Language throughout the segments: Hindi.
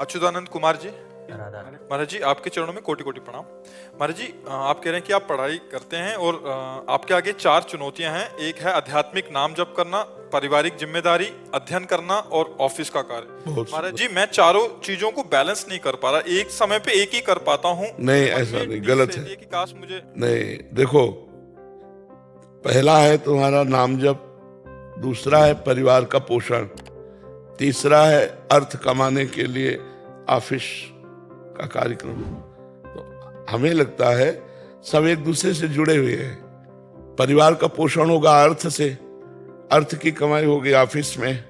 अच्युतानंद कुमार जी, राधा। महाराज जी आपके चरणों में कोटि कोटि प्रणाम। महाराज जी आप कह रहे हैं कि आप पढ़ाई करते हैं और आपके आगे 4 चुनौतियां हैं। एक है आध्यात्मिक नाम जप करना, पारिवारिक जिम्मेदारी, अध्ययन करना और ऑफिस का कार्य। महाराज जी मैं चारों चीजों को बैलेंस नहीं कर पा रहा, एक समय पे एक ही कर पाता हूँ। नहीं, ऐसा नहीं, गलत है। कि काश मुझे नहीं, देखो, पहला है तुम्हारा नाम जप, दूसरा है परिवार का पोषण, तीसरा है अर्थ कमाने के लिए ऑफिस का कार्यक्रम। तो हमें लगता है सब एक दूसरे से जुड़े हुए हैं। परिवार का पोषण होगा अर्थ से, अर्थ की कमाई होगी ऑफिस में।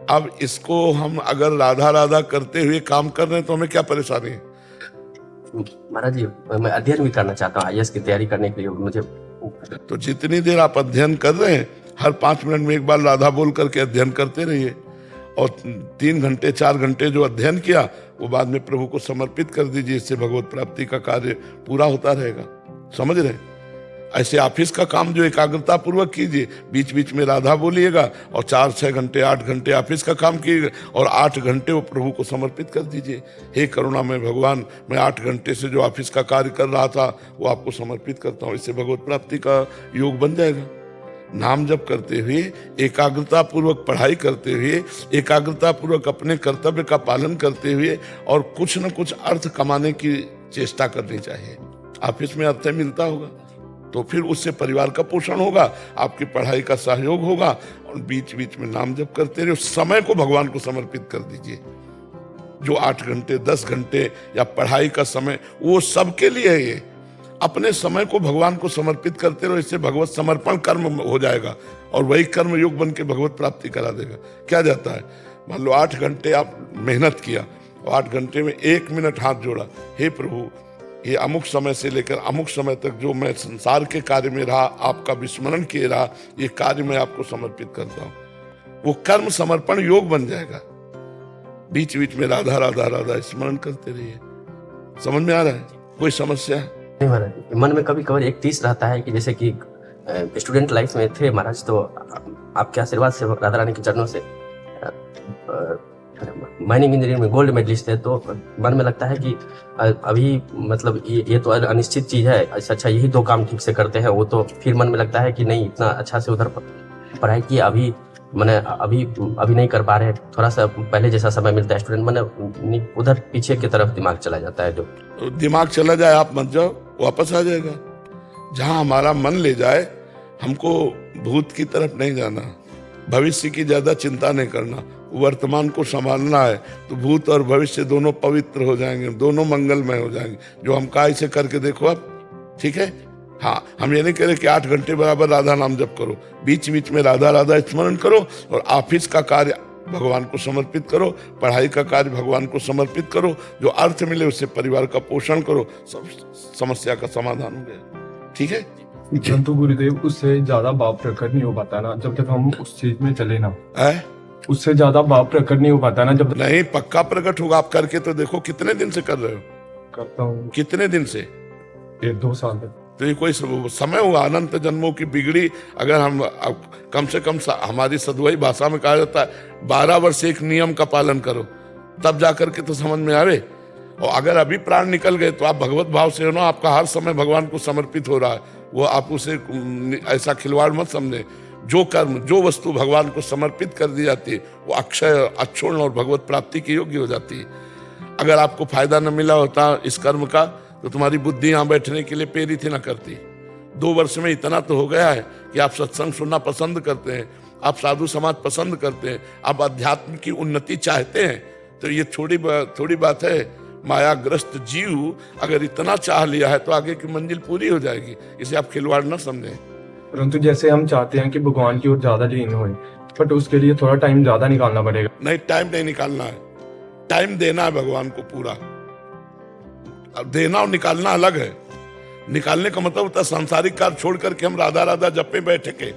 अब इसको हम अगर राधा राधा करते हुए काम कर रहे हैं तो हमें क्या परेशानी है? महाराज जी मैं अध्ययन भी करना चाहता हूँ, आईएएस की तैयारी करने के लिए मुझे। तो जितनी देर आप अध्ययन कर रहे हैं, हर 5 मिनट में एक बार राधा बोल करके अध्ययन करते रहिए। और 3 घंटे 4 घंटे जो अध्ययन किया वो बाद में प्रभु को समर्पित कर दीजिए। इससे भगवत प्राप्ति का कार्य पूरा होता रहेगा। समझ रहे हैं? ऐसे ऑफिस का काम जो एकाग्रता पूर्वक कीजिए, बीच बीच में राधा बोलिएगा और 4-6 घंटे 8 घंटे ऑफिस का काम कीजिएगा और 8 घंटे वो प्रभु को समर्पित कर दीजिए। हे करुणा में भगवान, मैं 8 घंटे से जो ऑफिस का कार्य कर रहा था वो आपको समर्पित करता हूँ। इससे भगवत प्राप्ति का योग बन जाएगा। नाम जप करते हुए, एकाग्रता पूर्वक पढ़ाई करते हुए, एकाग्रता पूर्वक अपने कर्तव्य का पालन करते हुए और कुछ न कुछ अर्थ कमाने की चेष्टा करनी चाहिए। ऑफिस में अर्थ मिलता होगा तो फिर उससे परिवार का पोषण होगा, आपकी पढ़ाई का सहयोग होगा और बीच बीच में नाम जप करते रहिए। समय को भगवान को समर्पित कर दीजिए। जो 8 घंटे 10 घंटे या पढ़ाई का समय वो सबके लिए है। ये अपने समय को भगवान को समर्पित करते रहो। इससे भगवत समर्पण कर्म हो जाएगा और वही कर्म योग बन के भगवत प्राप्ति करा देगा। क्या जाता है, मान लो 8 घंटे आप मेहनत किया और 8 घंटे में 1 मिनट हाथ जोड़ा, हे प्रभु ये अमुक समय से लेकर अमुक समय तक जो मैं संसार के कार्य में रहा, आपका विस्मरण किए रहा, ये कार्य मैं आपको समर्पित करता हूँ। वो कर्म समर्पण योग बन जाएगा। बीच बीच में राधा राधा राधा स्मरण करते रहिए। समझ में आ रहा है? कोई समस्या है? नहीं महाराज, मन में कभी कभार एक टीस रहता है कि जैसे कि स्टूडेंट लाइफ में थे महाराज, तो आपके आशीर्वाद से, राधा रानी के चरणों से माइनिंग इंजीनियरिंग में गोल्ड मेडलिस्ट थे। तो मन में लगता है कि अभी मतलब ये तो अनिश्चित चीज है, अच्छा यही 2 काम ठीक से करते हैं वो, तो फिर मन में लगता है कि नहीं इतना अच्छा से उधर पढ़ाई की, अभी मैंने अभी नहीं कर पा रहे, थोड़ा सा पहले जैसा समय मिलता है स्टूडेंट, मैंने उधर पीछे की तरफ दिमाग चला जाता है। जो दिमाग चला जाए आप मत जाओ, वापस आ जाएगा। जहां हमारा मन ले जाए, हमको भूत की तरफ नहीं जाना, भविष्य की ज्यादा चिंता नहीं करना, वर्तमान को संभालना है। तो भूत और भविष्य दोनों पवित्र हो जाएंगे, दोनों मंगलमय हो जाएंगे। जो हम कहा इसे करके देखो आप, ठीक है? हाँ, हम ये नहीं कह रहे कि 8 घंटे बराबर राधा नाम जप करो, बीच बीच में राधा राधा स्मरण करो और ऑफिस का कार्य भगवान को समर्पित करो, पढ़ाई का कार्य भगवान को समर्पित करो। जो अर्थ मिले उससे परिवार का पोषण करो, सब समस्या का समाधान हो गया। ठीक है? परंतु गुरुदेव उससे ज्यादा भाव प्रकट नहीं हो पाता ना जब तक हम उस चीज में चले ना। उससे ज्यादा भाव प्रकट नहीं हो पाता ना जब नहीं, पक्का प्रकट होगा। आप करके तो देखो, कितने दिन से कर रहे हो? करता हूँ कितने दिन से? 1-2 साल तक। तो ये कोई समय हुआ अनंत जन्मों की बिगड़ी? अगर हम कम से कम हमारी सदुआई भाषा में कहा जाता है 12 वर्ष एक नियम का पालन करो, तब जाकर के तो समझ में आवे। और अगर अभी प्राण निकल गए तो आप भगवत भाव से हो ना, आपका हर समय भगवान को समर्पित हो रहा है। वो आप उसे ऐसा खिलवाड़ मत समझे। जो कर्म, जो वस्तु भगवान को समर्पित कर दी जाती है वो अक्षय, अक्षुण्ण और भगवत प्राप्ति की योग्य हो जाती है। अगर आपको फायदा न मिला होता इस कर्म का तो तुम्हारी बुद्धि यहाँ बैठने के लिए प्रेरित ही ना करती। 2 वर्ष में इतना तो हो गया है कि आप सत्संग सुनना पसंद करते हैं, आप साधु समाज पसंद करते हैं, आप अध्यात्म की उन्नति चाहते हैं। तो ये थोड़ी बात है। मायाग्रस्त जीव अगर इतना चाह लिया है तो आगे की मंजिल पूरी हो जाएगी। इसे आप खिलवाड़ न समझें। परंतु जैसे हम चाहते हैं कि भगवान की ओर ज्यादा लीन होए, बट उसके लिए थोड़ा टाइम ज्यादा निकालना पड़ेगा। नहीं, टाइम नहीं निकालना है, टाइम देना है भगवान को पूरा। अब देना और निकालना अलग है। निकालने का मतलब होता है सांसारिक कार्य छोड़ करके हम राधा राधा जप पे बैठ के।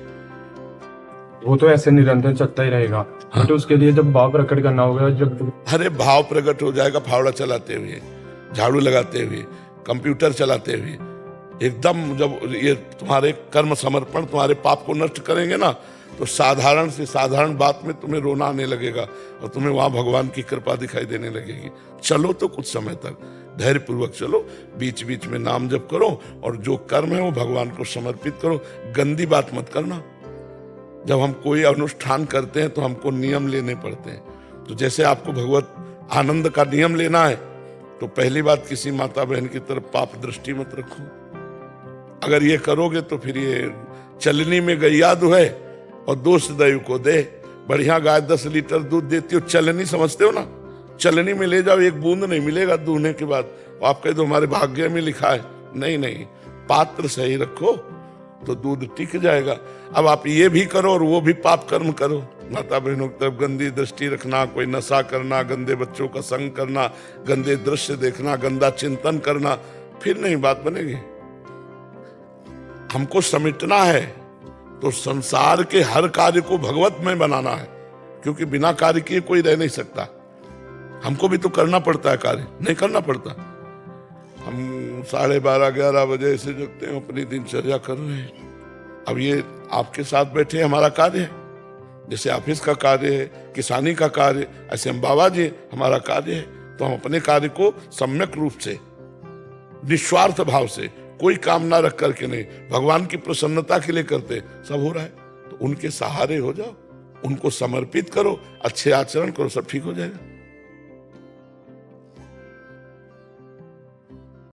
वो तो ऐसे निरंतर चलता ही रहेगा। हाँ। तो उसके लिए जब भाव प्रकट करना होगा, जब अरे भाव प्रकट हो जाएगा फावड़ा चलाते हुए, झाड़ू लगाते हुए, कंप्यूटर चलाते हुए। एकदम जब ये तुम्हारे कर्म समर्पण तुम्हारे पाप को नष्ट करेंगे ना, तो साधारण से साधारण बात में तुम्हें रोना आने लगेगा और तुम्हें वहां भगवान की कृपा दिखाई देने लगेगी। चलो तो कुछ समय तक धैर्य पूर्वक चलो, बीच बीच में नाम जप करो और जो कर्म है वो भगवान को समर्पित करो। गंदी बात मत करना। जब हम कोई अनुष्ठान करते हैं तो हमको नियम लेने पड़ते हैं। तो जैसे आपको भगवत आनंद का नियम लेना है तो पहली बात, किसी माता बहन की तरफ पाप दृष्टि मत रखो। अगर ये करोगे तो फिर ये चलनी में गैया दुहे और दोष दैव को दे। बढ़िया गाय 10 लीटर दूध देती हो, चलनी समझते हो ना, चलनी में ले जाओ, एक बूंद नहीं मिलेगा दूहने के बाद। आप कह दो हमारे भाग्य में लिखा है, नहीं नहीं, पात्र सही रखो तो दूध टिक जाएगा। अब आप ये भी करो और वो भी पाप कर्म करो, माता बहनों की तरफ गंदी दृष्टि रखना, कोई नशा करना, गंदे बच्चों का संग करना, गंदे दृश्य देखना, गंदा चिंतन करना, फिर नहीं बात बनेगी। हमको समेटना है तो संसार के हर कार्य को भगवत में बनाना है, क्योंकि बिना कार्य किए कोई रह नहीं सकता। हमको भी तो करना पड़ता है कार्य, नहीं करना पड़ता। हम 12:30-11 बजे से जगते हैं, अपनी दिनचर्या कर रहे हैं। अब ये आपके साथ बैठे हमारा कार्य है, जैसे ऑफिस का कार्य है, किसानी का कार्य, ऐसे हम बाबा जी हमारा कार्य है। तो हम अपने कार्य को सम्यक रूप से, निस्वार्थ भाव से, कोई कामना रख करके नहीं, भगवान की प्रसन्नता के लिए करते, सब हो रहा है। तो उनके सहारे हो जाओ, उनको समर्पित करो, अच्छे आचरण करो, सब ठीक हो जाएगा।